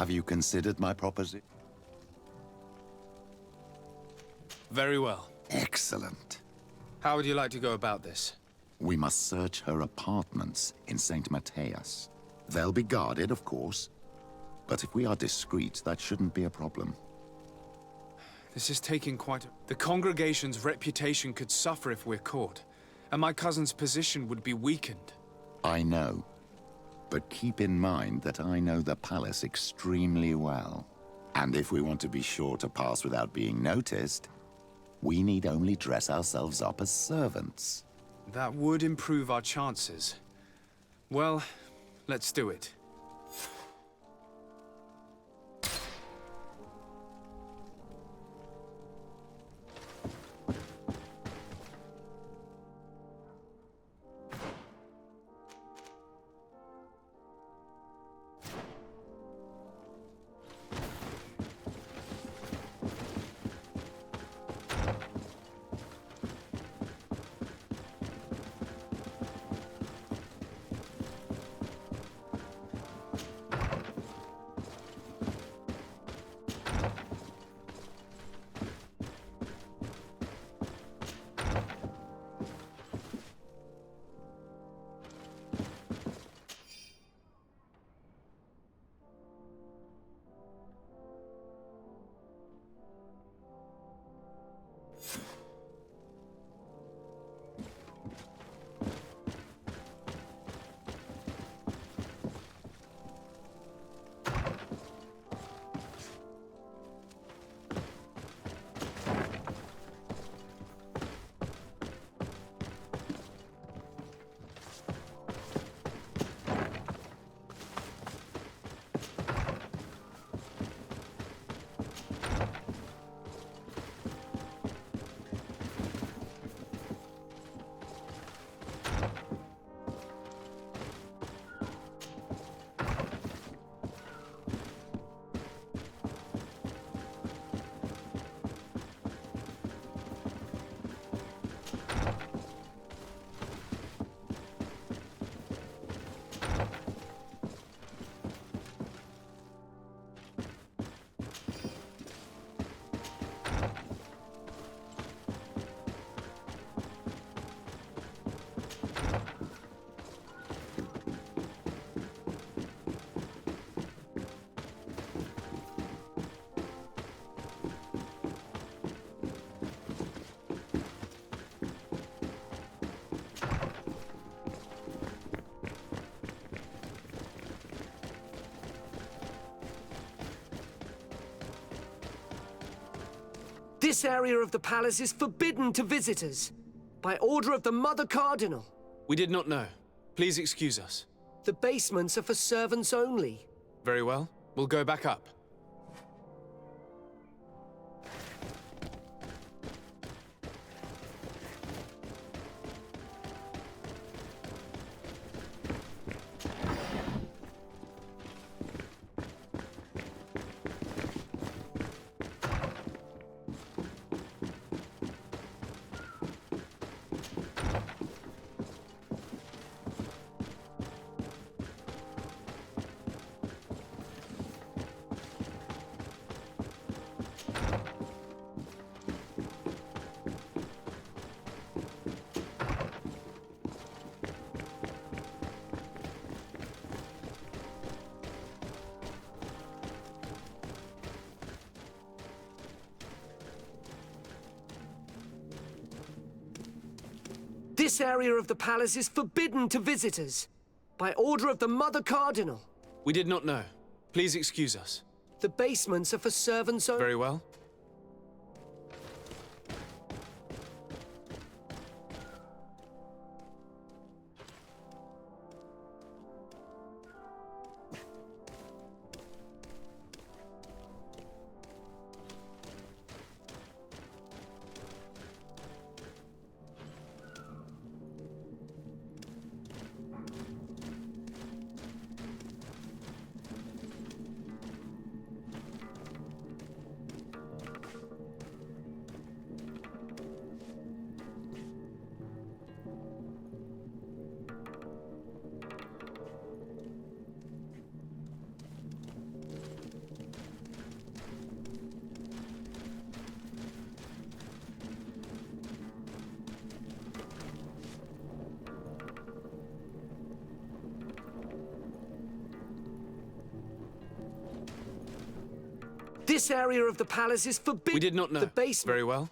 Have you considered my proposition? Very well. Excellent. How would you like to go about this? We must search her apartments in St. Matthias. They'll be guarded, of course. But if we are discreet, that shouldn't be a problem. This is taking quite a... The congregation's reputation could suffer if we're caught, and my cousin's position would be weakened. I know. But keep in mind that I know the palace extremely well. And if we want to be sure to pass without being noticed, we need only dress ourselves up as servants. That would improve our chances. Well, let's do it. This area of the palace is forbidden to visitors, by order of the Mother Cardinal. We did not know. Please excuse us. The basements are for servants only. Very well. We'll go back up. This area of the palace is forbidden to visitors, by order of the Mother Cardinal. We did not know. Please excuse us. The basements are for servants only. Very well. This area of the palace is forbidden. We did not know. The basement. Very well.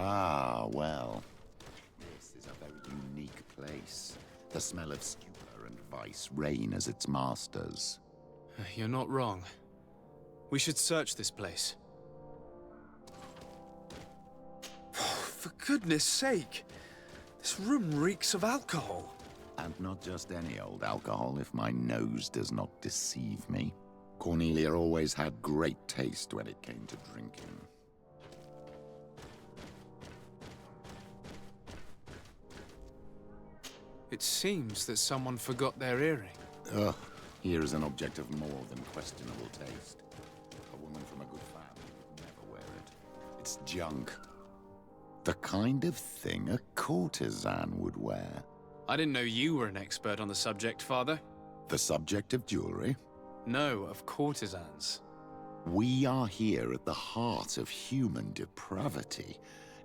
Ah, well. This is a very unique place. The smell of stupor and vice reign as its masters. You're not wrong. We should search this place. For goodness sake! This room reeks of alcohol. And not just any old alcohol, if my nose does not deceive me. Cornelia always had great taste when it came to drinking. It seems that someone forgot their earring. Ugh, here is an object of more than questionable taste. A woman from a good family would never wear it. It's junk. The kind of thing a courtesan would wear. I didn't know you were an expert on the subject, Father. The subject of jewelry? No, of courtesans. We are here at the heart of human depravity.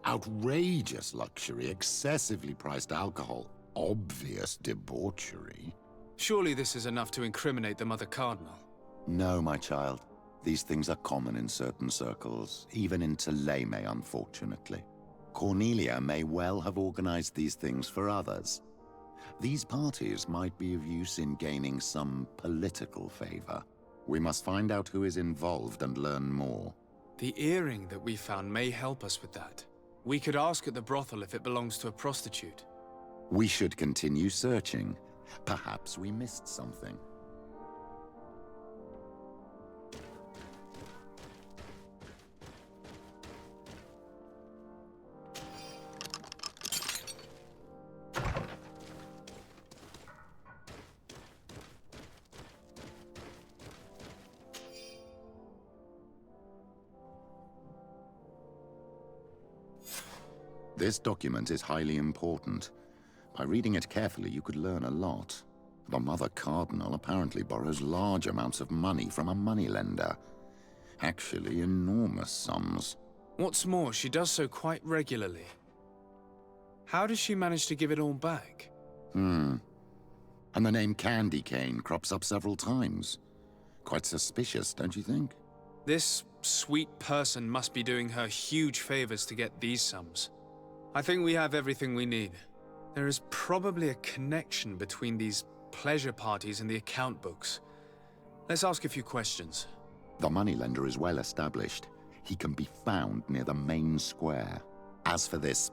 Outrageous luxury, excessively priced alcohol, obvious debauchery. Surely this is enough to incriminate the Mother Cardinal. No, my child. These things are common in certain circles, even in Thélème, unfortunately. Cornelia may well have organized these things for others. These parties might be of use in gaining some political favor. We must find out who is involved and learn more. The earring that we found may help us with that. We could ask at the brothel if it belongs to a prostitute. We should continue searching. Perhaps we missed something. This document is highly important. By reading it carefully, you could learn a lot. The Mother Cardinal apparently borrows large amounts of money from a moneylender. Actually, enormous sums. What's more, she does so quite regularly. How does she manage to give it all back? And the name Candy Cane crops up several times. Quite suspicious, don't you think? This sweet person must be doing her huge favors to get these sums. I think we have everything we need. There is probably a connection between these pleasure parties and the account books. Let's ask a few questions. The moneylender is well established. He can be found near the main square. As for this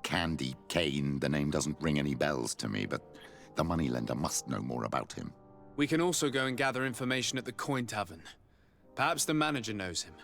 Candy Cane, the name doesn't ring any bells to me, but the moneylender must know more about him. We can also go and gather information at the Coin Tavern. Perhaps the manager knows him.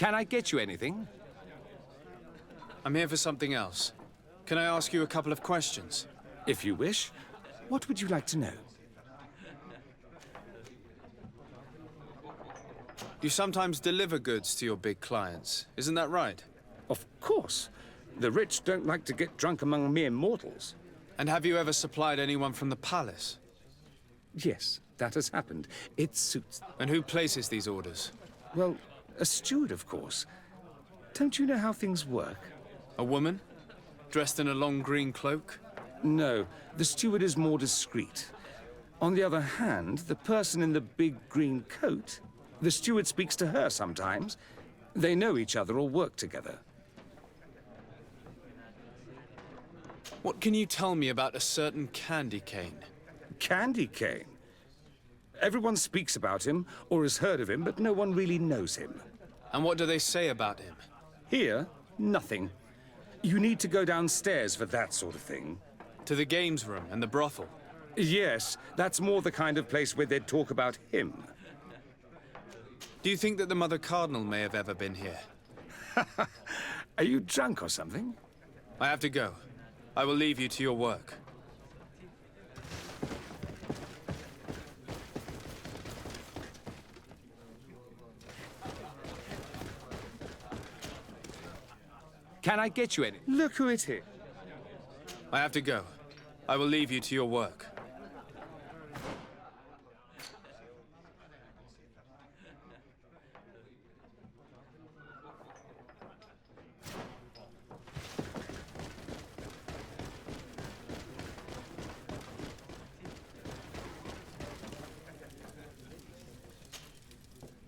Can I get you anything? I'm here for something else. Can I ask you a couple of questions? If you wish. What would you like to know? You sometimes deliver goods to your big clients, isn't that right? Of course. The rich don't like to get drunk among mere mortals. And have you ever supplied anyone from the palace? Yes, that has happened. It suits... And who places these orders? Well, a steward, of course. Don't you know how things work? A woman? Dressed in a long green cloak? No, the steward is more discreet. On the other hand, the person in the big green coat, the steward speaks to her sometimes. They know each other or work together. What can you tell me about a certain Candy Cane? Candy Cane? Everyone speaks about him or has heard of him, but no one really knows him. And what do they say about him? Here, nothing. You need to go downstairs for that sort of thing. To the games room and the brothel? Yes, that's more the kind of place where they'd talk about him. Do you think that the Mother Cardinal may have ever been here? Are you drunk or something? I have to go. I will leave you to your work. Can I get you any? Look who it is. I have to go. I will leave you to your work.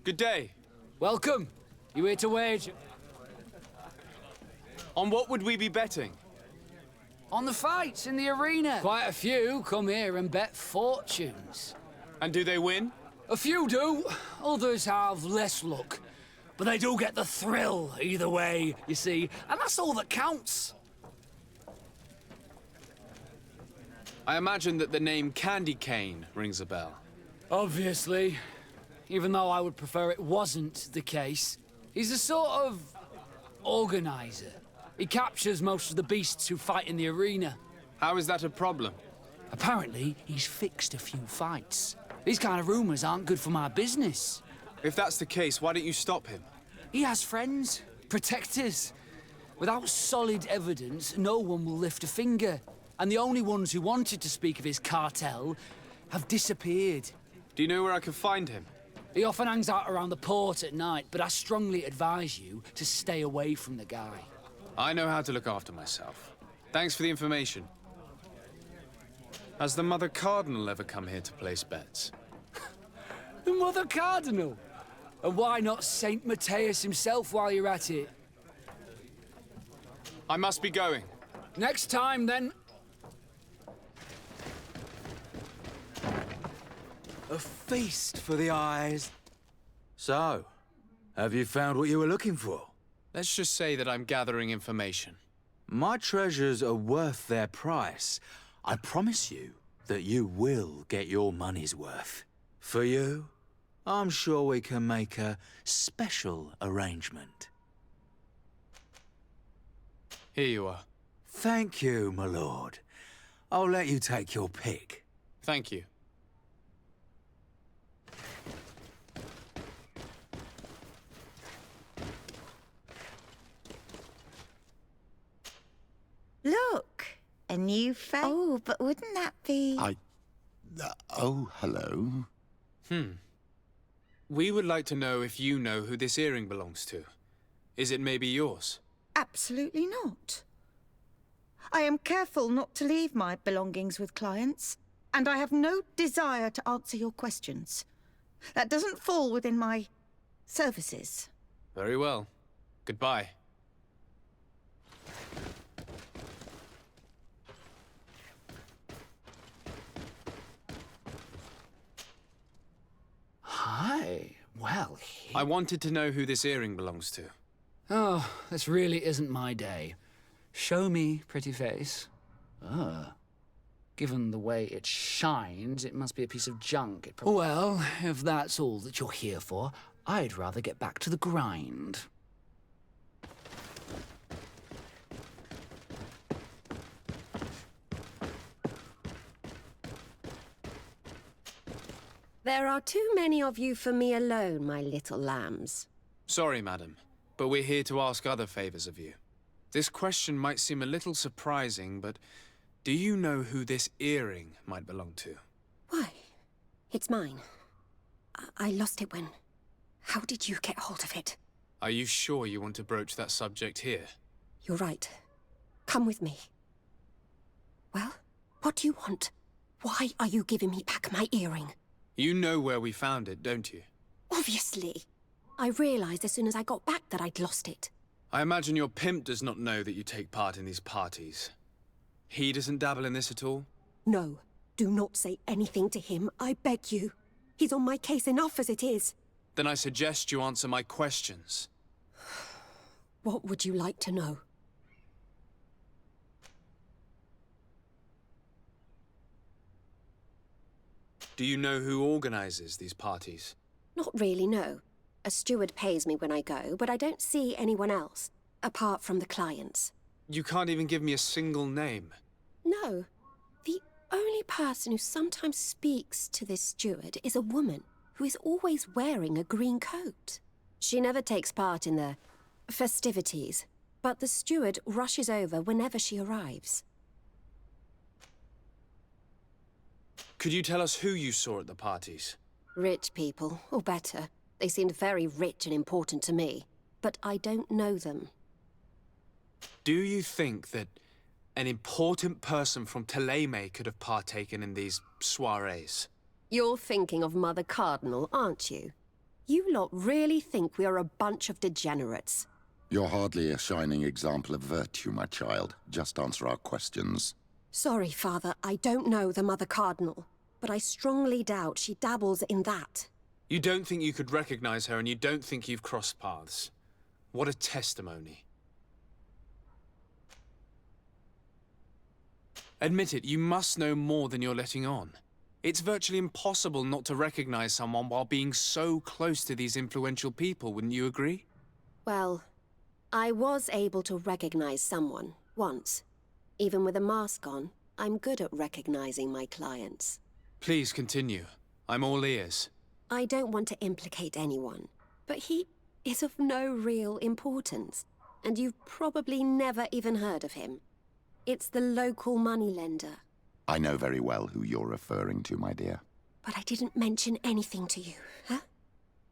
Good day. Welcome. You here to wage? On what would we be betting? On the fights in the arena. Quite a few come here and bet fortunes. And do they win? A few do, others have less luck. But they do get the thrill either way, you see, and that's all that counts. I imagine that the name Candy Cane rings a bell. Obviously, even though I would prefer it wasn't the case. He's a sort of organizer. He captures most of the beasts who fight in the arena. How is that a problem? Apparently, he's fixed a few fights. These kind of rumors aren't good for my business. If that's the case, why don't you stop him? He has friends, protectors. Without solid evidence, no one will lift a finger. And the only ones who wanted to speak of his cartel have disappeared. Do you know where I can find him? He often hangs out around the port at night, but I strongly advise you to stay away from the guy. I know how to look after myself. Thanks for the information. Has the Mother Cardinal ever come here to place bets? The Mother Cardinal? And why not Saint Matthias himself while you're at it? I must be going. Next time, then. A feast for the eyes. So, have you found what you were looking for? Let's just say that I'm gathering information. My treasures are worth their price. I promise you that you will get your money's worth. For you, I'm sure we can make a special arrangement. Here you are. Thank you, my lord. I'll let you take your pick. Thank you. Look, a new face. Oh, but wouldn't that be... Oh, hello. We would like to know if you know who this earring belongs to. Is it maybe yours? Absolutely not. I am careful not to leave my belongings with clients, and I have no desire to answer your questions. That doesn't fall within my services. Very well. Goodbye. Hi. Well, I wanted to know who this earring belongs to. Oh, this really isn't my day. Show me, pretty face. Given the way it shines, it must be a piece of junk. Well, if that's all that you're here for, I'd rather get back to the grind. There are too many of you for me alone, my little lambs. Sorry, madam, but we're here to ask other favors of you. This question might seem a little surprising, but do you know who this earring might belong to? Why? It's mine. I lost it when... How did you get hold of it? Are you sure you want to broach that subject here? You're right. Come with me. Well, what do you want? Why are you giving me back my earring? You know where we found it, don't you? Obviously. I realized as soon as I got back that I'd lost it. I imagine your pimp does not know that you take part in these parties. He doesn't dabble in this at all? No. Do not say anything to him, I beg you. He's on my case enough as it is. Then I suggest you answer my questions. What would you like to know? Do you know who organizes these parties? Not really, no. A steward pays me when I go, but I don't see anyone else, apart from the clients. You can't even give me a single name. No. The only person who sometimes speaks to this steward is a woman who is always wearing a green coat. She never takes part in the festivities, but the steward rushes over whenever she arrives. Could you tell us who you saw at the parties? Rich people, or better. They seemed very rich and important to me, but I don't know them. Do you think that an important person from Thélème could have partaken in these soirees? You're thinking of Mother Cardinal, aren't you? You lot really think we are a bunch of degenerates. You're hardly a shining example of virtue, my child. Just answer our questions. Sorry, Father, I don't know the Mother Cardinal, but I strongly doubt she dabbles in that. You don't think you could recognize her, and you don't think you've crossed paths. What a testimony. Admit it, you must know more than you're letting on. It's virtually impossible not to recognize someone while being so close to these influential people, wouldn't you agree? Well, I was able to recognize someone, once. Even with a mask on, I'm good at recognizing my clients. Please continue. I'm all ears. I don't want to implicate anyone, but he is of no real importance, and you've probably never even heard of him. It's the local moneylender. I know very well who you're referring to, my dear. But I didn't mention anything to you, huh?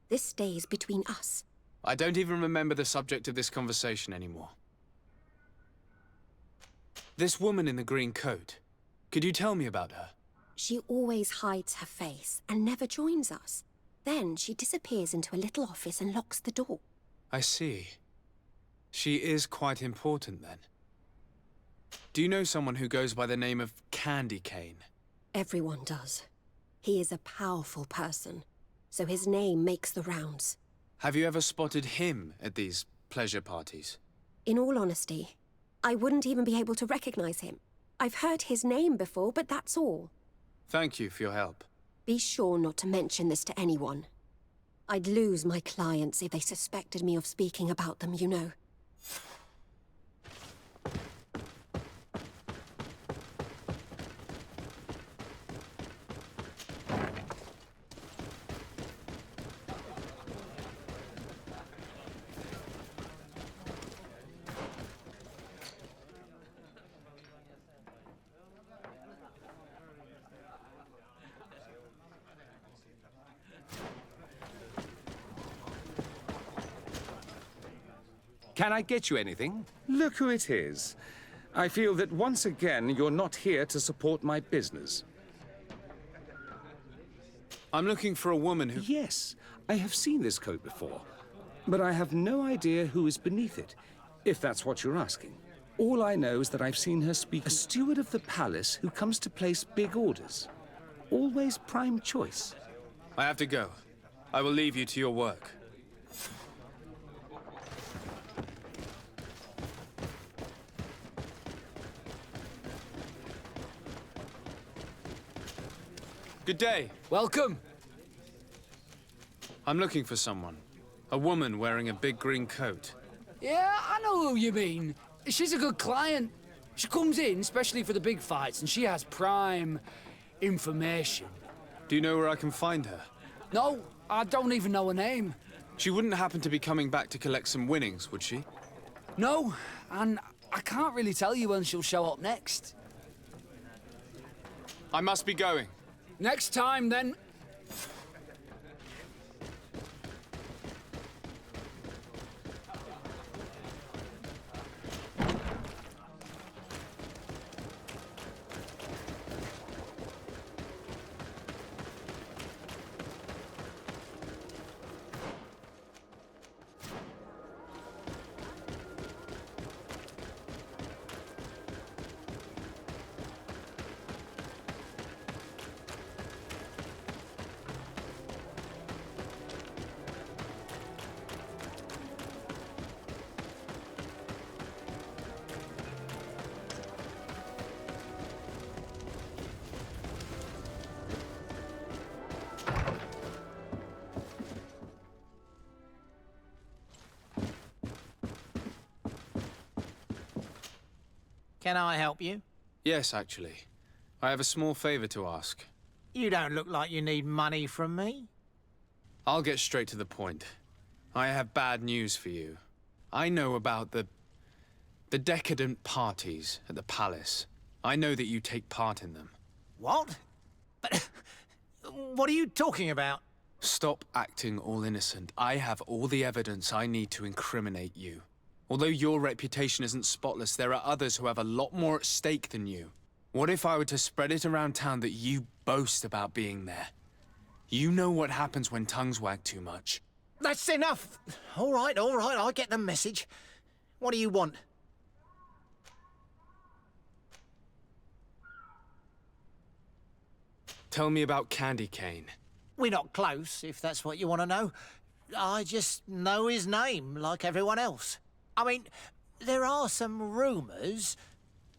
This stays between us. I don't even remember the subject of this conversation anymore. This woman in the green coat, could you tell me about her? She always hides her face and never joins us. Then she disappears into a little office and locks the door. I see. She is quite important then. Do you know someone who goes by the name of Candy Cane? Everyone does. He is a powerful person, so his name makes the rounds. Have you ever spotted him at these pleasure parties? In all honesty, I wouldn't even be able to recognize him. I've heard his name before, but that's all. Thank you for your help. Be sure not to mention this to anyone. I'd lose my clients if they suspected me of speaking about them, you know. Can I get you anything? Look who it is. I feel that once again you're not here to support my business. I'm looking for a woman who... Yes, I have seen this coat before, but I have no idea who is beneath it, if that's what you're asking. All I know is that I've seen her speak. A steward of the palace who comes to place big orders. Always prime choice. I have to go. I will leave you to your work. Good day. Welcome. I'm looking for someone. A woman wearing a big green coat. Yeah, I know who you mean. She's a good client. She comes in especially for the big fights, and she has prime information. Do you know where I can find her? No, I don't even know her name. She wouldn't happen to be coming back to collect some winnings, would she? No, and I can't really tell you when she'll show up next. I must be going. Next time, then. Can I help you? Yes, actually. I have a small favor to ask. You don't look like you need money from me. I'll get straight to the point. I have bad news for you. I know about the decadent parties at the palace. I know that you take part in them. What? But what are you talking about? Stop acting all innocent. I have all the evidence I need to incriminate you. Although your reputation isn't spotless, there are others who have a lot more at stake than you. What if I were to spread it around town that you boast about being there? You know what happens when tongues wag too much. That's enough. All right, I get the message. What do you want? Tell me about Candy Cane. We're not close, if that's what you want to know. I just know his name, like everyone else. I mean, there are some rumours.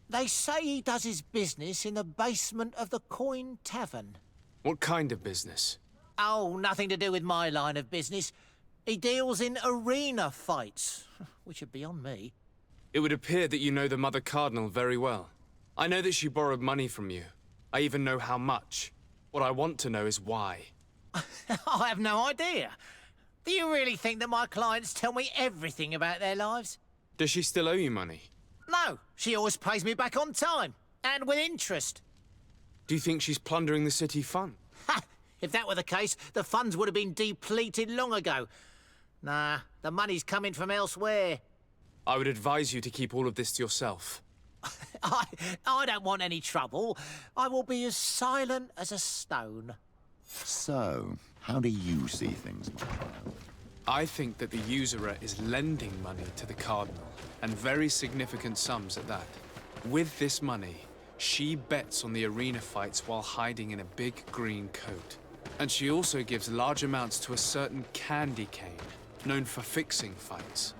They say he does his business in the basement of the Coin Tavern. What kind of business? Oh, nothing to do with my line of business. He deals in arena fights, which are beyond me. It would appear that you know the Mother Cardinal very well. I know that she borrowed money from you. I even know how much. What I want to know is why. I have no idea. Do you really think that my clients tell me everything about their lives? Does she still owe you money? No, she always pays me back on time, and with interest. Do you think she's plundering the city fund? Ha! If that were the case, the funds would have been depleted long ago. Nah, the money's coming from elsewhere. I would advise you to keep all of this to yourself. I don't want any trouble. I will be as silent as a stone. So, how do you see things, my child? I think that the usurer is lending money to the Cardinal, and very significant sums at that. With this money, she bets on the arena fights while hiding in a big green coat. And she also gives large amounts to a certain candy cane, known for fixing fights.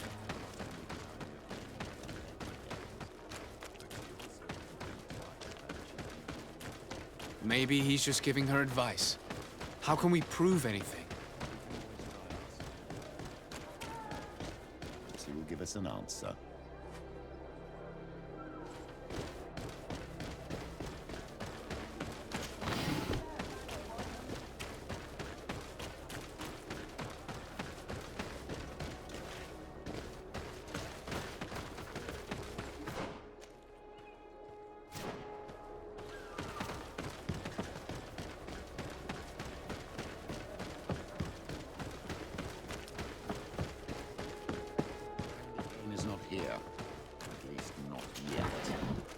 Maybe he's just giving her advice. How can we prove anything? He will give us an answer.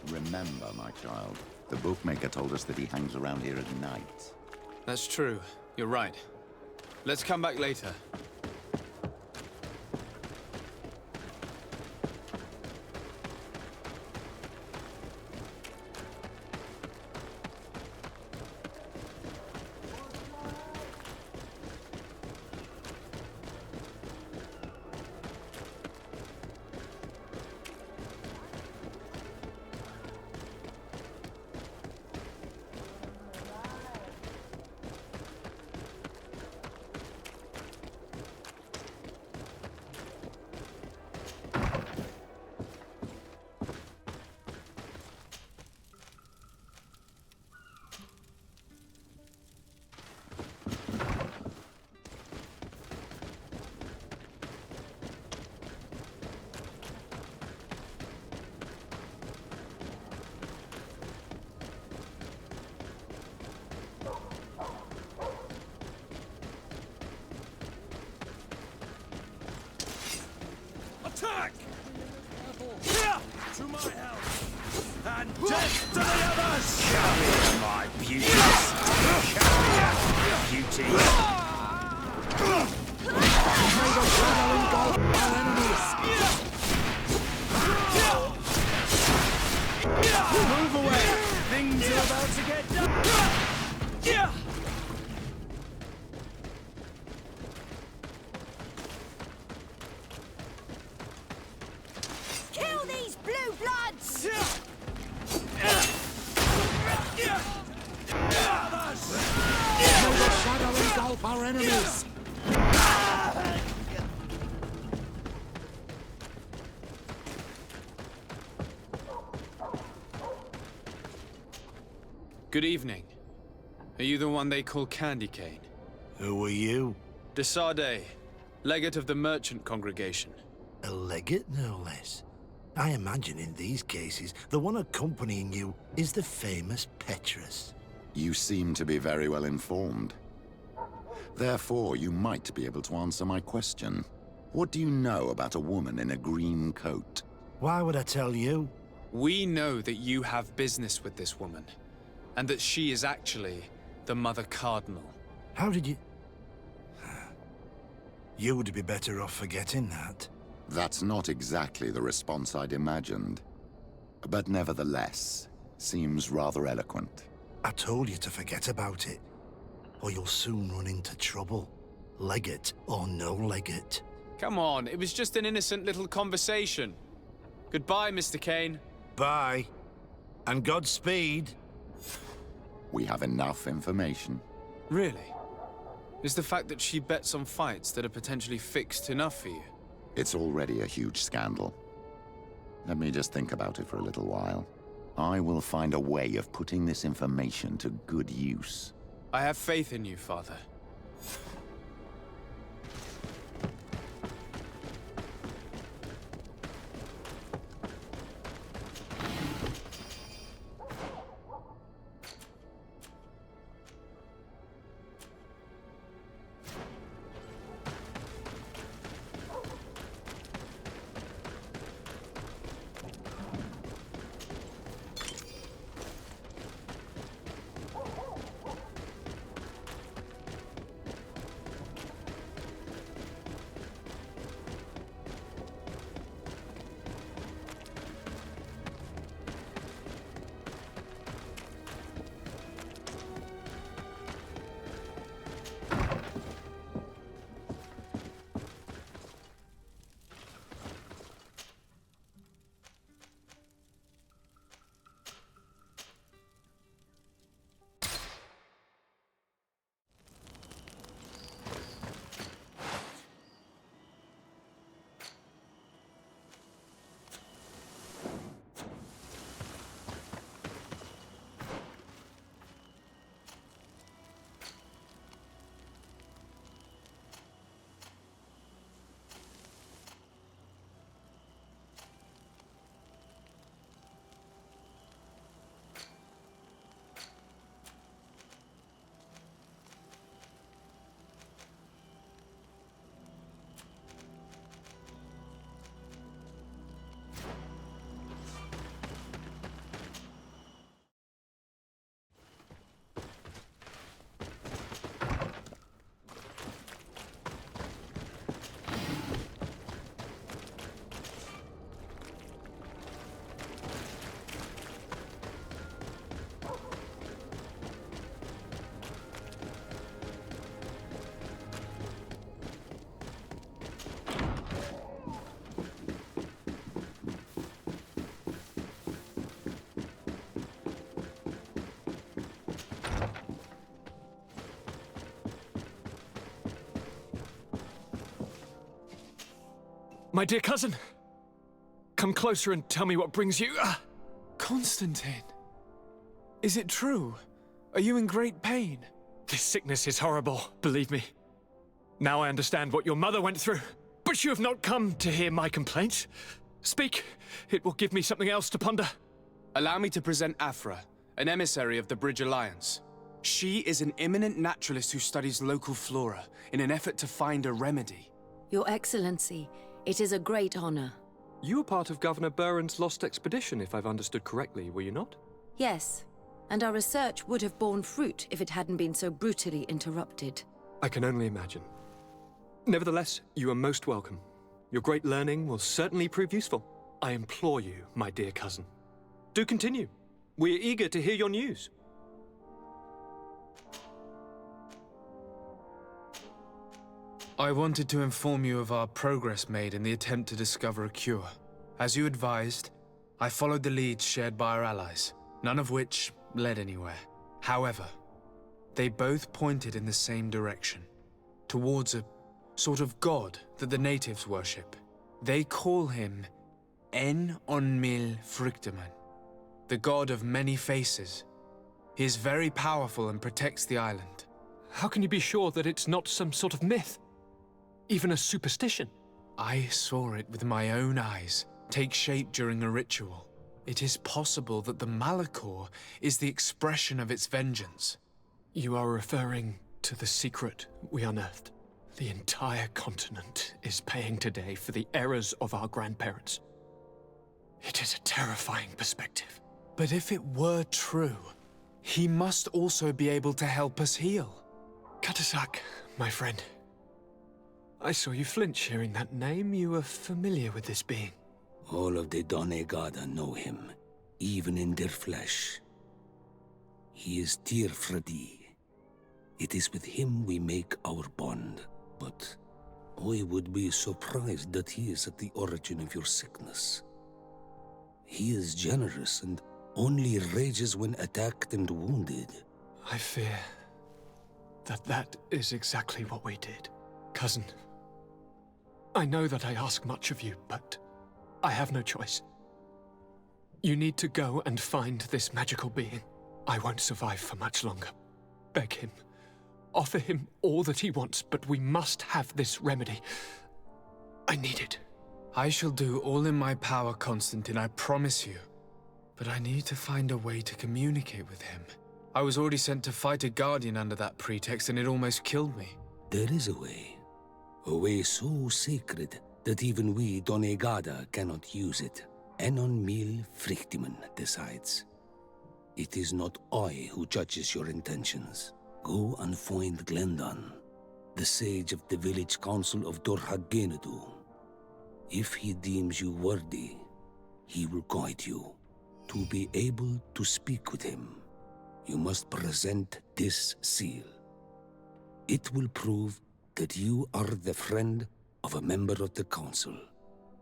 Remember, my child, the bookmaker told us that he hangs around here at night. That's true. You're right. Let's come back later. Attack! To my help! And death to the others! Carry my beauties! Carry beauty! May the shadow engulf our enemies! Move away! Things are about to get done! Kill these blue bloods! May the shadow engulf our enemies! Good evening. Are you the one they call Candy Cane? Who are you? De Sardet, legate of the merchant congregation. A legate, no less. I imagine in these cases, the one accompanying you is the famous Petrus. You seem to be very well informed. Therefore, you might be able to answer my question. What do you know about a woman in a green coat? Why would I tell you? We know that you have business with this woman, and that she is actually the Mother Cardinal. How did you... You would be better off forgetting that. That's not exactly the response I'd imagined. But nevertheless, seems rather eloquent. I told you to forget about it, or you'll soon run into trouble. Legate or no legate. Come on, it was just an innocent little conversation. Goodbye, Mr. Kane. Bye. And Godspeed. We have enough information. Really? Is the fact that she bets on fights that are potentially fixed enough for you? It's already a huge scandal. Let me just think about it for a little while. I will find a way of putting this information to good use. I have faith in you, Father. My dear cousin, come closer and tell me what brings you. Constantine, is it true? Are you in great pain? This sickness is horrible, believe me. Now I understand what your mother went through. But you have not come to hear my complaints. Speak, it will give me something else to ponder. Allow me to present Afra, an emissary of the Bridge Alliance. She is an eminent naturalist who studies local flora in an effort to find a remedy. Your Excellency, it is a great honor. You were part of Governor Buren's lost expedition, if I've understood correctly, were you not? Yes, and our research would have borne fruit if it hadn't been so brutally interrupted. I can only imagine. Nevertheless, you are most welcome. Your great learning will certainly prove useful. I implore you, my dear cousin. Do continue. We are eager to hear your news. I wanted to inform you of our progress made in the attempt to discover a cure. As you advised, I followed the leads shared by our allies, none of which led anywhere. However, they both pointed in the same direction, towards a sort of god that the natives worship. They call him En Onmil Frichteman, the god of many faces. He is very powerful and protects the island. How can you be sure that it's not some sort of myth? Even a superstition? I saw it with my own eyes take shape during a ritual. It is possible that the Malachor is the expression of its vengeance. You are referring to the secret we unearthed. The entire continent is paying today for the errors of our grandparents. It is a terrifying perspective. But if it were true, he must also be able to help us heal. Katasak, my friend. I saw you flinch hearing that name. You are familiar with this being. All of the Donegada know him, even in their flesh. He is Tirfredi. It is with him we make our bond. But I would be surprised that he is at the origin of your sickness. He is generous and only rages when attacked and wounded. I fear that is exactly what we did. Cousin, I know that I ask much of you, but I have no choice. You need to go and find this magical being. I won't survive for much longer. Beg him. Offer him all that he wants, but we must have this remedy. I need it. I shall do all in my power, Constantine, I promise you. But I need to find a way to communicate with him. I was already sent to fight a guardian under that pretext, and it almost killed me. There is a way so sacred that even we Donegada cannot use it. Enon Mil Frichtiman decides. It is not I who judges your intentions. Go and find Glendan, the sage of the village council of Dorhagenedu. If he deems you worthy, he will guide you. To be able to speak with him, you must present this seal. It will prove that you are the friend of a member of the council.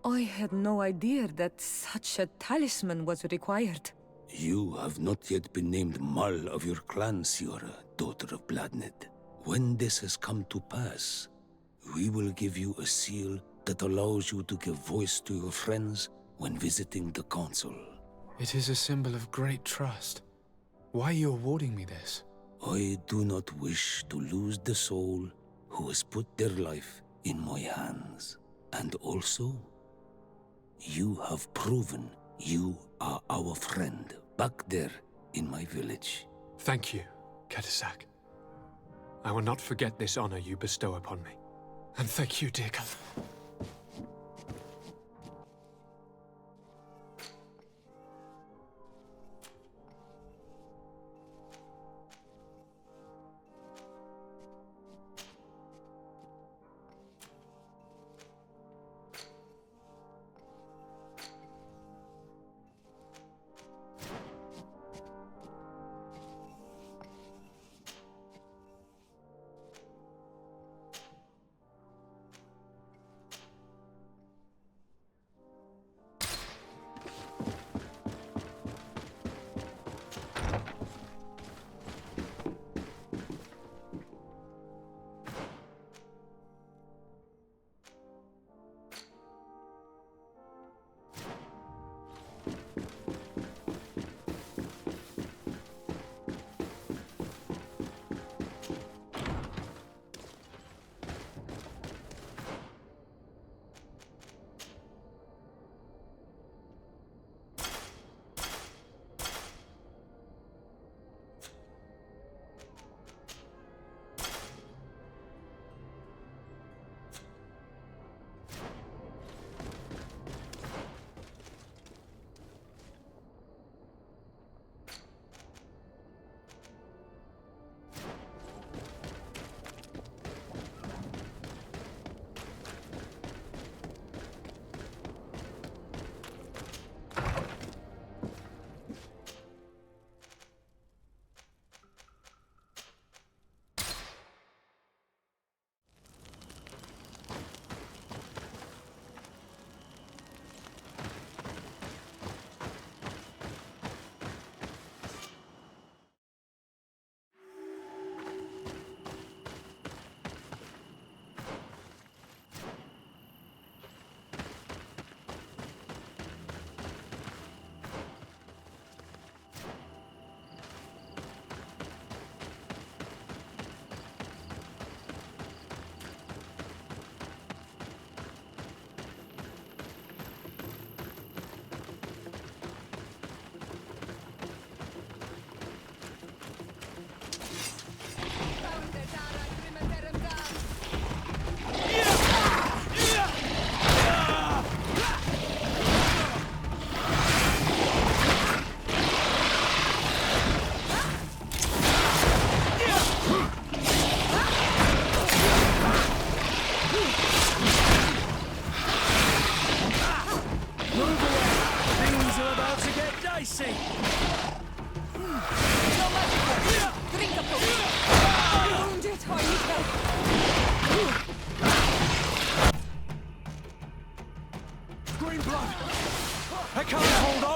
I had no idea that such a talisman was required. You have not yet been named Mal of your clan, Siora, daughter of Bladned. When this has come to pass, we will give you a seal that allows you to give voice to your friends when visiting the council. It is a symbol of great trust. Why are you awarding me this? I do not wish to lose the soul who has put their life in my hands. And also, you have proven you are our friend back there in my village. Thank you, Katasak. I will not forget this honor you bestow upon me. And thank you, dear cousin.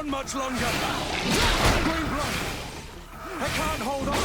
Much longer. Green blood. I can't hold on.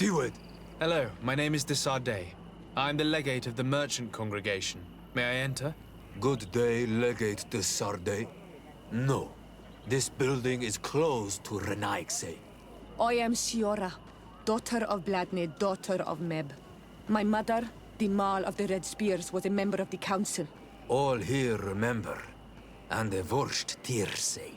Steward! Hello, my name is de Sardet. I'm the legate of the merchant congregation. May I enter? Good day, Legate de Sardet. No, this building is closed to Renaigse. I am Siora, daughter of Bladne, daughter of Meb. My mother, the Mal of the Red Spears, was a member of the council. All here remember, and the Vorst Tirse.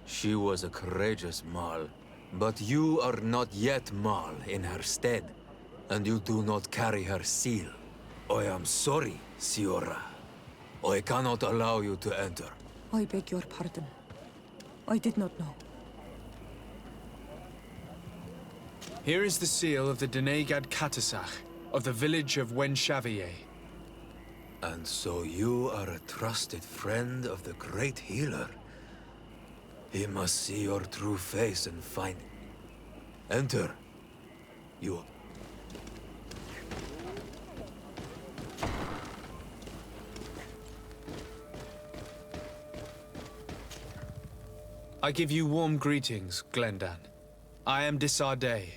She was a courageous Mal, but you are not yet Mal in her stead, and you do not carry her seal. I am sorry, Siora. I cannot allow you to enter. I beg your pardon. I did not know. Here is the seal of the Denegad Katasach, of the village of Wenchavier. And so you are a trusted friend of the great healer. He must see your true face and find... Enter. You... I give you warm greetings, Glendan. I am de Sardet,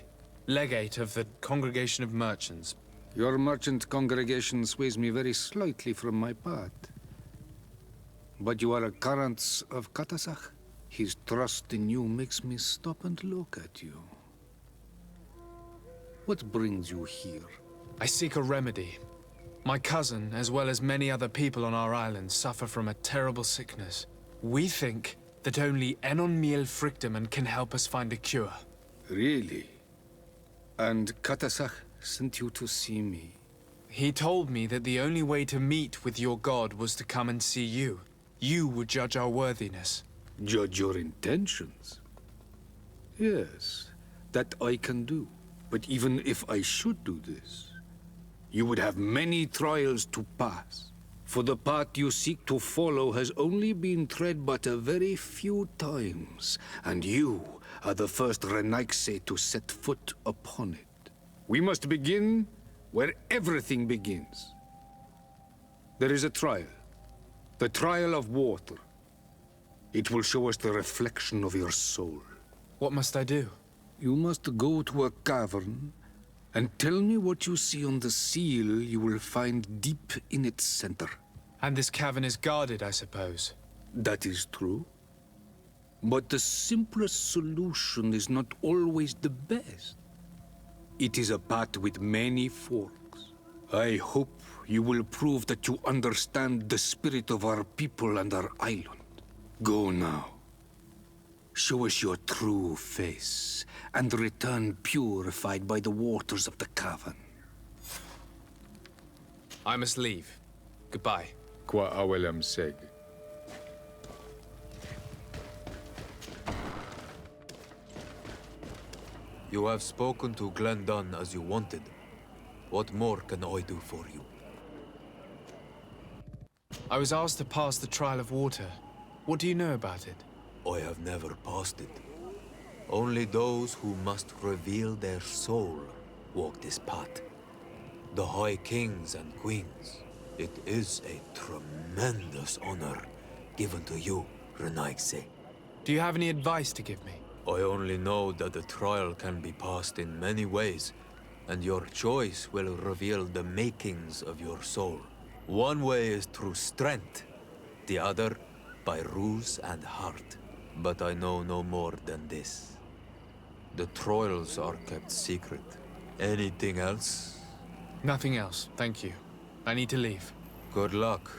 legate of the Congregation of Merchants. Your merchant congregation sways me very slightly from my path. But you are a current of Katasach? His trust in you makes me stop and look at you. What brings you here? I seek a remedy. My cousin, as well as many other people on our island, suffer from a terrible sickness. We think that only Enon Miel Frictamen can help us find a cure. Really? And Katasach sent you to see me? He told me that the only way to meet with your god was to come and see you. You would judge our worthiness. Judge your intentions? Yes, that I can do. But even if I should do this, you would have many trials to pass. For the path you seek to follow has only been tread but a very few times, and you are the first Renaigse to set foot upon it. We must begin where everything begins. There is a trial. The trial of water. It will show us the reflection of your soul. What must I do? You must go to a cavern and tell me what you see on the seal you will find deep in its center. And this cavern is guarded, I suppose. That is true. But the simplest solution is not always the best. It is a path with many forks. I hope you will prove that you understand the spirit of our people and our island. Go now. Show us your true face, and return purified by the waters of the cavern. I must leave. Goodbye. Qua awelem seg. You have spoken to Glendan as you wanted. What more can I do for you? I was asked to pass the trial of water. What do you know about it? I have never passed it. Only those who must reveal their soul walk this path. The High Kings and Queens. It is a tremendous honor given to you, Renaigse. Do you have any advice to give me? I only know that the trial can be passed in many ways, and your choice will reveal the makings of your soul. One way is through strength, the other by ruse and heart. But I know no more than this. The trials are kept secret. Anything else? Nothing else, thank you. I need to leave. Good luck.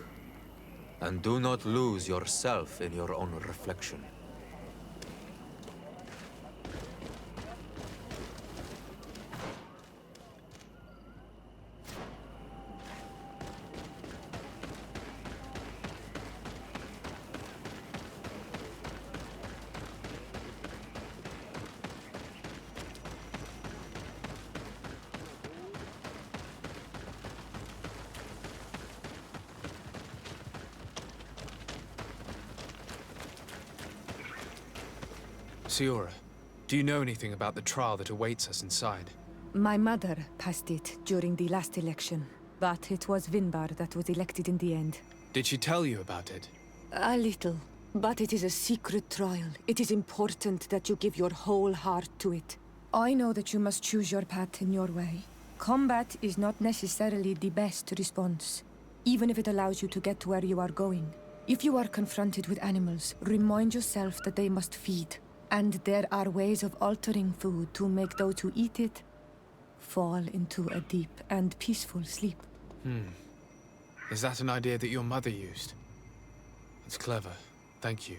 And do not lose yourself in your own reflection. Siora, do you know anything about the trial that awaits us inside? My mother passed it during the last election, but it was Vinbar that was elected in the end. Did she tell you about it? A little, but it is a secret trial. It is important that you give your whole heart to it. I know that you must choose your path in your way. Combat is not necessarily the best response, even if it allows you to get to where you are going. If you are confronted with animals, remind yourself that they must feed, and there are ways of altering food to make those who eat it fall into a deep and peaceful sleep. Is that an idea that your mother used? It's clever. Thank you.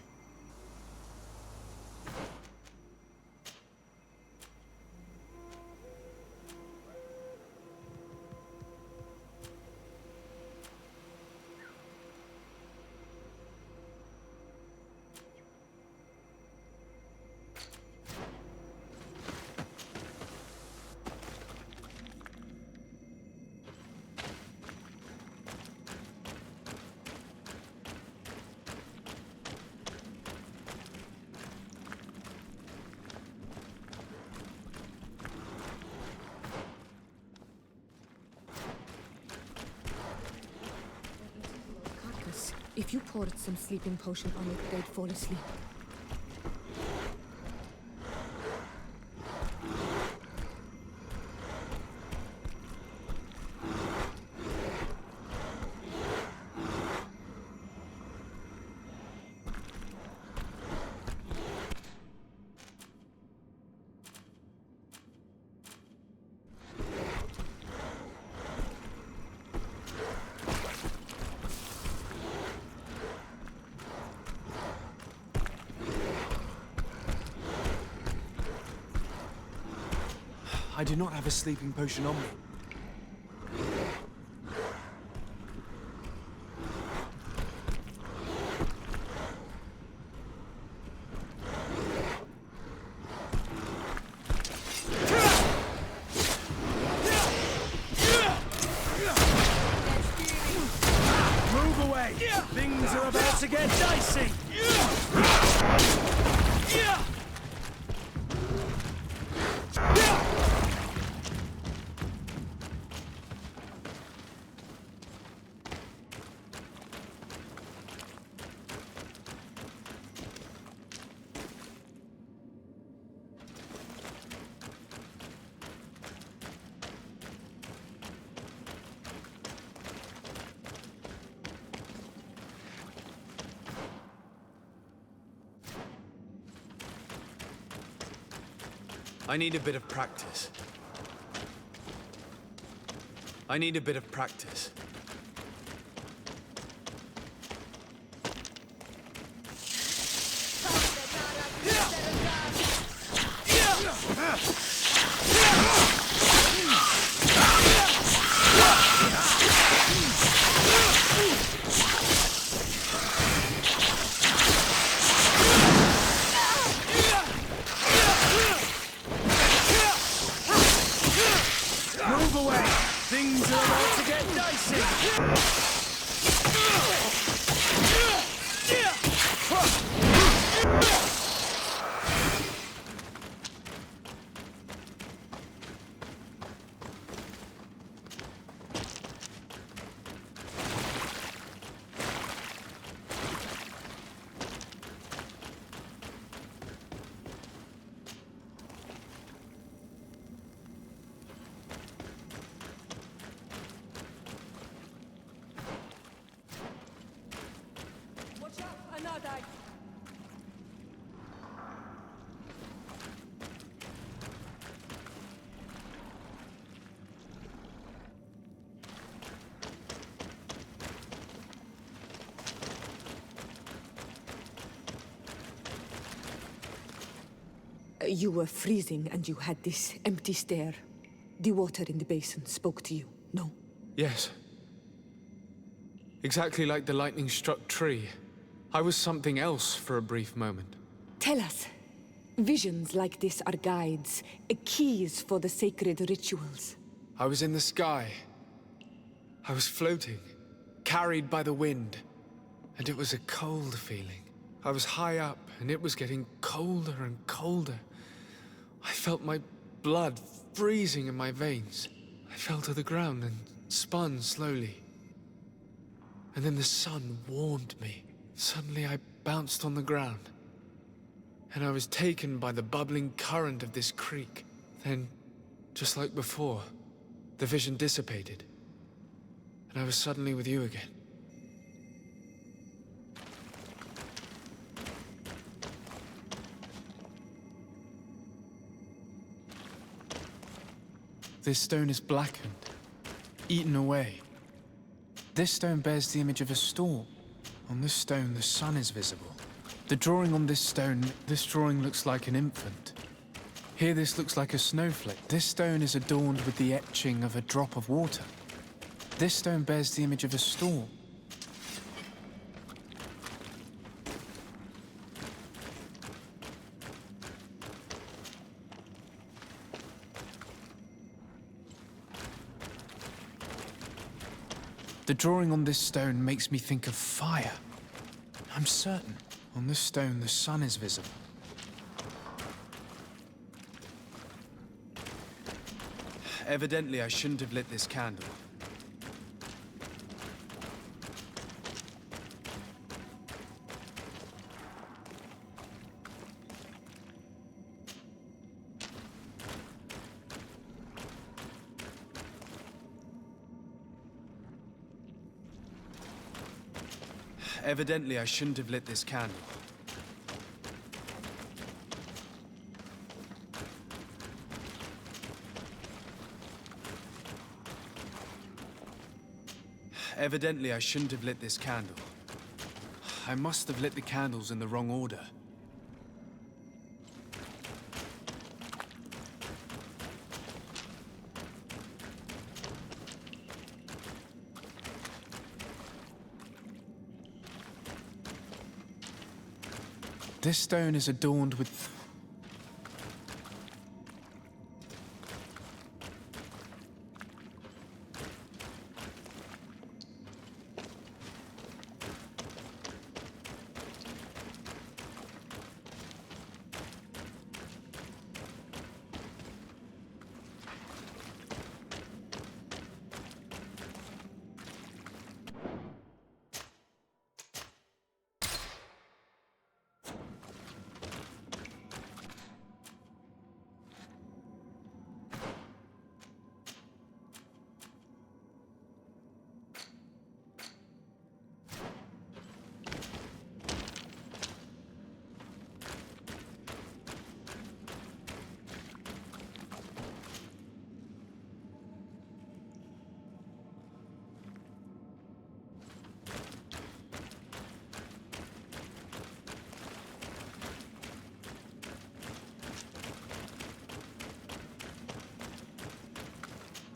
If you poured some sleeping potion on it, they'd fall asleep. I do not have a sleeping potion on me. Move away! Things are about to get dicey! I need a bit of practice. I need a bit of practice. Move away! Things are about to get dicey! You were freezing and you had this empty stare. The water in the basin spoke to you, no? Yes. Exactly like the lightning-struck tree. I was something else for a brief moment. Tell us. Visions like this are guides, keys for the sacred rituals. I was in the sky. I was floating, carried by the wind. And it was a cold feeling. I was high up, and it was getting colder and colder. I felt my blood freezing in my veins. I fell to the ground and spun slowly. And then the sun warmed me. Suddenly I bounced on the ground. And I was taken by the bubbling current of this creek. Then, just like before, the vision dissipated, and I was suddenly with you again. This stone is blackened, eaten away. This stone bears the image of a storm. On this stone, the sun is visible. The drawing on this stone, this drawing looks like an infant. Here, this looks like a snowflake. This stone is adorned with the etching of a drop of water. This stone bears the image of a storm. The drawing on this stone makes me think of fire. I'm certain. On this stone, the sun is visible. Evidently, I shouldn't have lit this candle. Evidently, I shouldn't have lit this candle. Evidently, I shouldn't have lit this candle. I must have lit the candles in the wrong order. This stone is adorned with...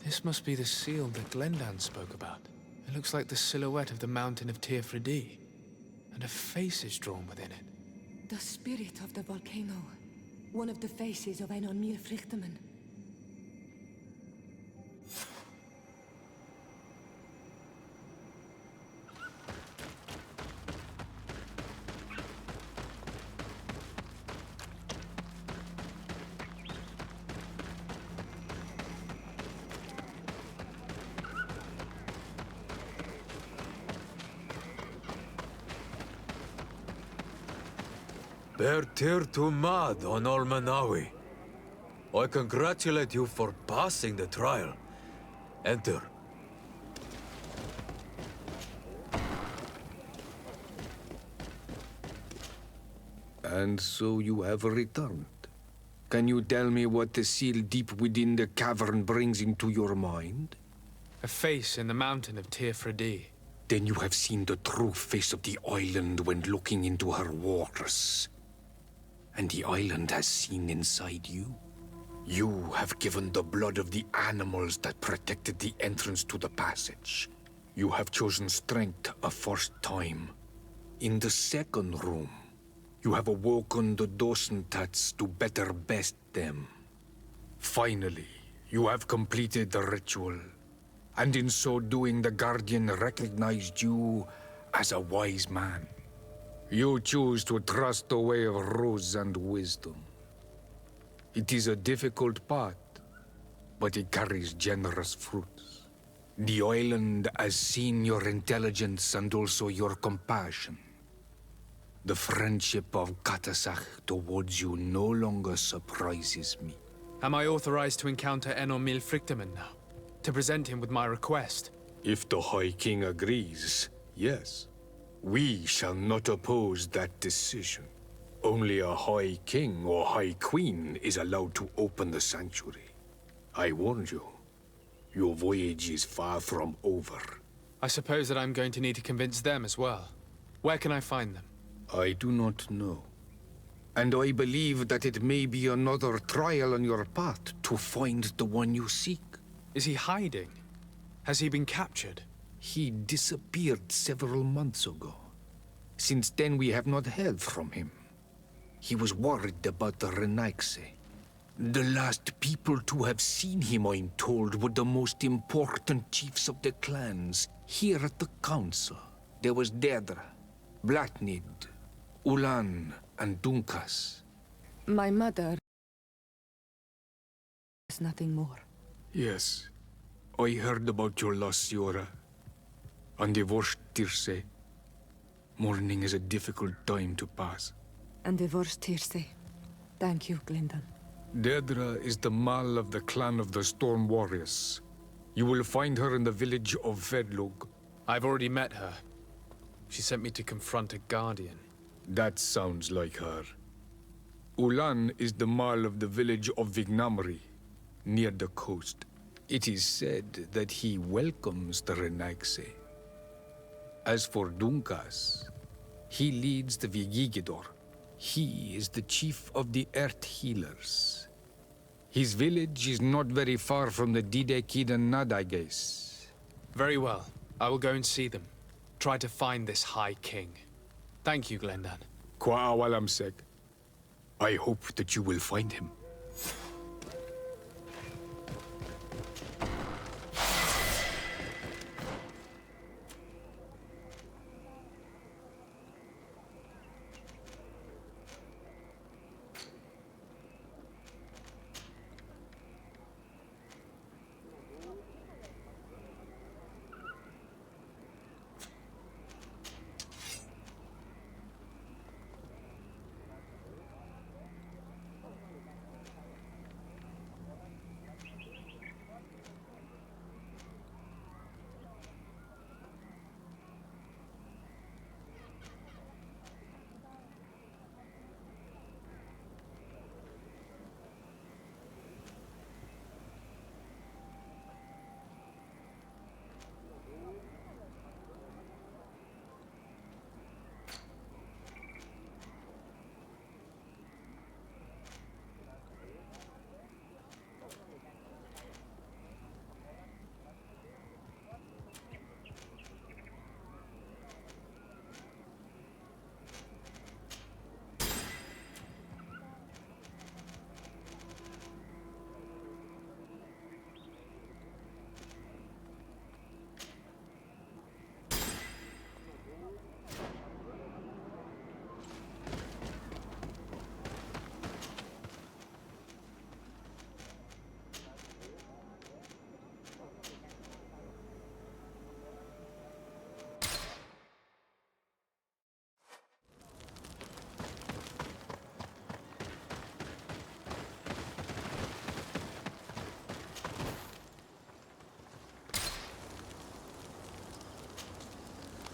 This must be the seal that Glendan spoke about. It looks like the silhouette of the mountain of Tirfredi, and a face is drawn within it. The spirit of the volcano. One of the faces of Einar Mýrfrichtemann. Bertir to Mad on Olmanawi. I congratulate you for passing the trial. Enter. And so you have returned. Can you tell me what the seal deep within the cavern brings into your mind? A face in the mountain of Tirfredi. Then you have seen the true face of the island when looking into her waters. And the island has seen inside you. You have given the blood of the animals that protected the entrance to the passage. You have chosen strength a first time. In the second room, you have awoken the Dosentats to better best them. Finally, you have completed the ritual. And in so doing, the Guardian recognized you as a wise man. You choose to trust the way of rules and wisdom. It is a difficult path, but it carries generous fruits. The island has seen your intelligence and also your compassion. The friendship of Katasach towards you no longer surprises me. Am I authorized to encounter Enormil Frichtemann now? To present him with my request? If the High King agrees, yes. We shall not oppose that decision. Only a High King or High Queen is allowed to open the sanctuary. I warned you. Your voyage is far from over. I suppose that I'm going to need to convince them as well. Where can I find them? I do not know. And I believe that it may be another trial on your path to find the one you seek. Is he hiding? Has he been captured? He disappeared several months ago. Since then we have not heard from him. He was worried about the Renaigse. The last people to have seen him, I'm told, were the most important chiefs of the clans. Here at the council, there was Deirdre, Blatnid, Ulan, and Dunkas. My mother is nothing more. Yes, I heard about your loss, Siora. And divorced Tirce. Mourning is a difficult time to pass. And divorced Tirce. Thank you, Glendan. Deirdre is the Mal of the clan of the Storm Warriors. You will find her in the village of Vedlog. I've already met her. She sent me to confront a guardian. That sounds like her. Ulan is the Mal of the village of Vignamri, near the coast. It is said that he welcomes the Renaigse. As for Dunkas, he leads the Vigigidor. He is the chief of the Earth Healers. His village is not very far from the Didekidan Nadages. Very well. I will go and see them. Try to find this High King. Thank you, Glendan. Kwa awalamsek. I hope that you will find him.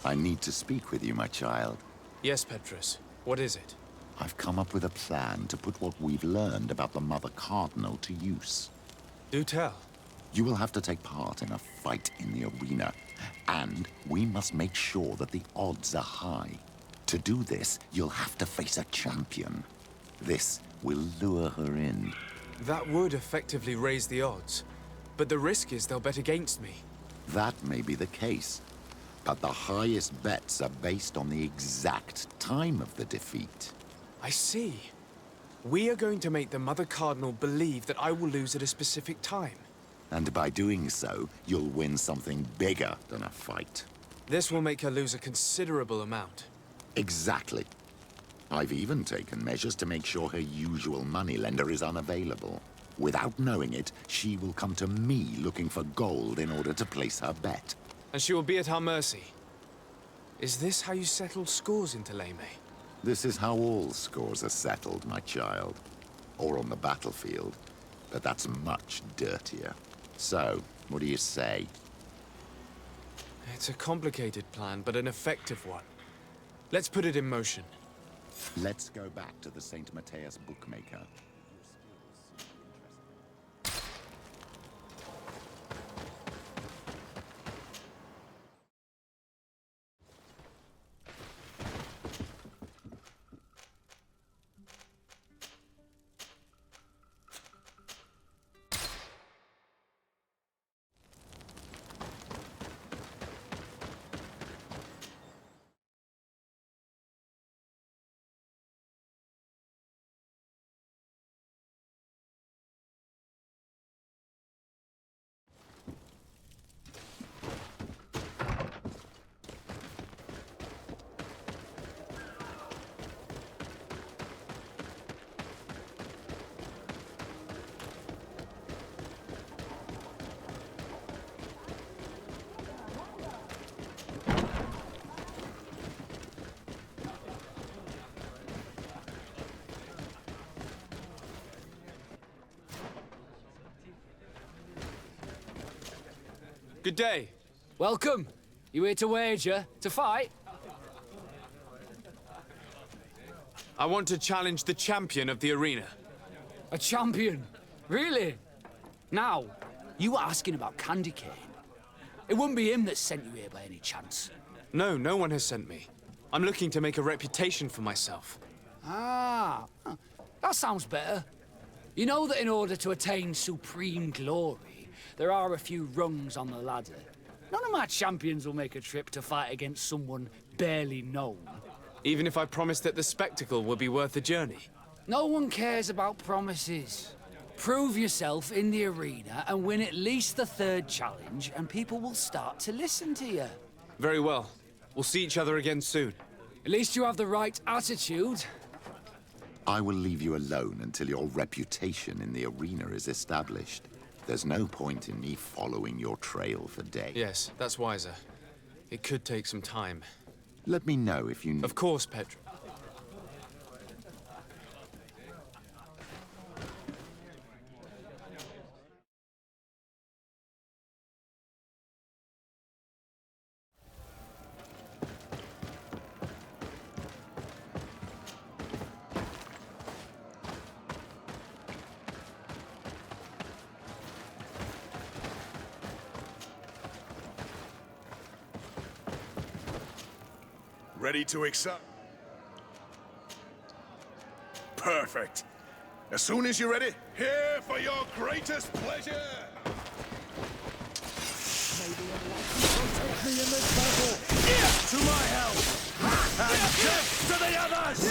I need to speak with you, my child. Yes, Petrus. What is it? I've come up with a plan to put what we've learned about the Mother Cardinal to use. Do tell. You will have to take part in a fight in the arena, and we must make sure that the odds are high. To do this, you'll have to face a champion. This will lure her in. That would effectively raise the odds. But the risk is they'll bet against me. That may be the case. But the highest bets are based on the exact time of the defeat. I see. We are going to make the Mother Cardinal believe that I will lose at a specific time. And by doing so, you'll win something bigger than a fight. This will make her lose a considerable amount. Exactly. I've even taken measures to make sure her usual moneylender is unavailable. Without knowing it, she will come to me looking for gold in order to place her bet. And she will be at our mercy. Is this how you settle scores in Thélème? This is how all scores are settled, my child. Or on the battlefield. but that's much dirtier. So, what do you say? It's a complicated plan, but an effective one. Let's put it in motion. Let's go back to the St. Matthias bookmaker. Good day. Welcome. You here to wager? To fight? I want to challenge the champion of the arena. A champion? Really? Now, you were asking about Candy Cane. It wouldn't be him that sent you here by any chance. No, no one has sent me. I'm looking to make a reputation for myself. Ah, that sounds better. You know that in order to attain supreme glory, there are a few rungs on the ladder. None of my champions will make a trip to fight against someone barely known. Even if I promise that the spectacle will be worth the journey? No one cares about promises. Prove yourself in the arena and win at least the third challenge, and people will start to listen to you. Very well. We'll see each other again soon. At least you have the right attitude. I will leave you alone until your reputation in the arena is established. There's no point in me following your trail for days. Yes, that's wiser. It could take some time. Let me know if you need... Of course, Pedro. Ready to accept? Perfect. As soon as you're ready, here for your greatest pleasure! Maybe I'd like you to take me in this battle! To my help! And death to the others!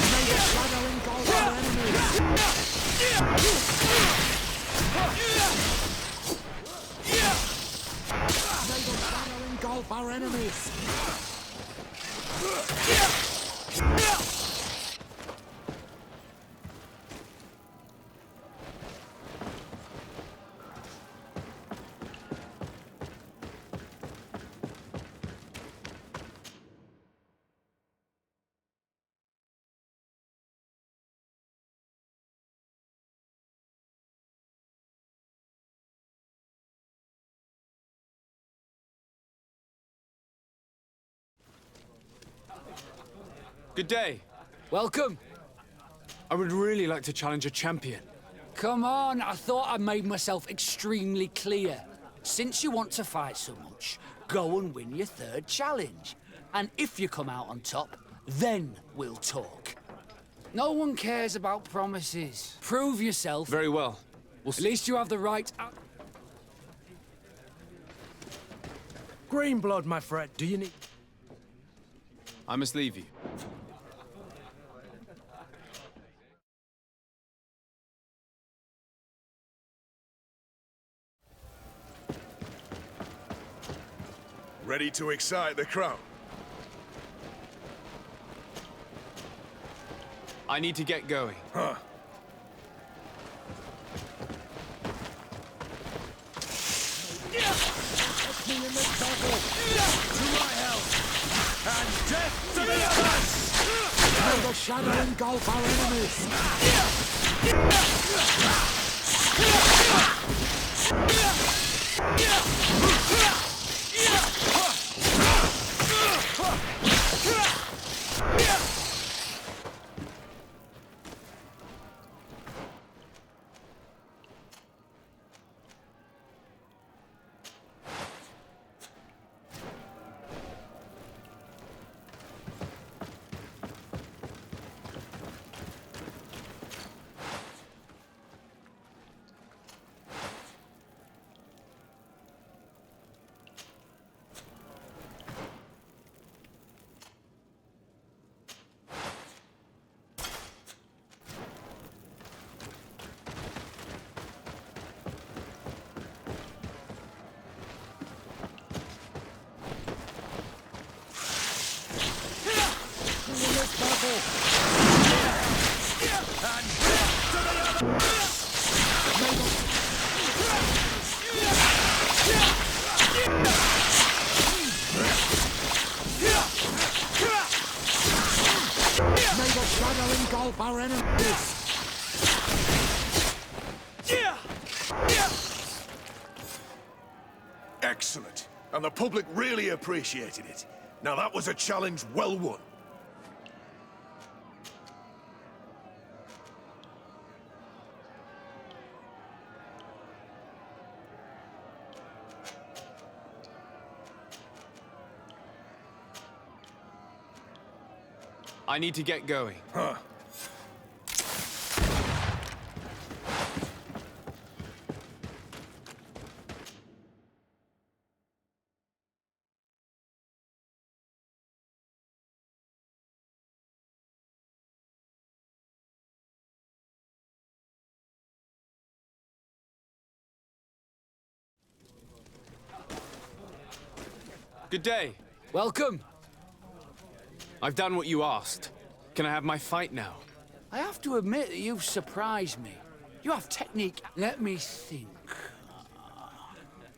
May the shadow engulf our enemies! May the shadow engulf our enemies! Good day. Welcome. I would really like to challenge a champion. Come on, I thought I made myself extremely clear. Since you want to fight so much, go and win your third challenge. And if you come out on top, then we'll talk. No one cares about promises. Prove yourself. Very well. At least you have the right... Green blood, my friend. Do you need... I must leave you. Ready to excite the crowd? I need to get going. Huh. Me in this battle! To my help! And death to the others! May the shadow engulf our enemies! Our enemies! Excellent. And the public really appreciated it. Now that was a challenge well won. I need to get going. Huh. Good day. Welcome. I've done what you asked. Can I have my fight now? I have to admit that you've surprised me. You have technique. Let me think.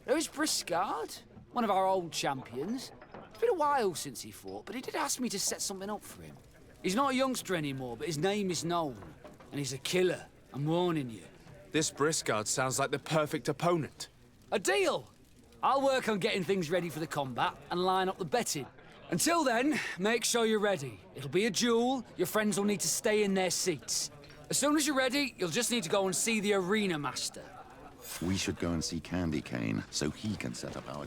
There is Briscard, one of our old champions. It's been a while since he fought, but he did ask me to set something up for him. He's not a youngster anymore, but his name is known. And he's a killer. I'm warning you. This Briscard sounds like the perfect opponent. A deal! I'll work on getting things ready for the combat and line up the betting. Until then, make sure you're ready. It'll be a duel. Your friends will need to stay in their seats. As soon as you're ready, you'll just need to go and see the arena master. We should go and see Candy Cane so he can set up our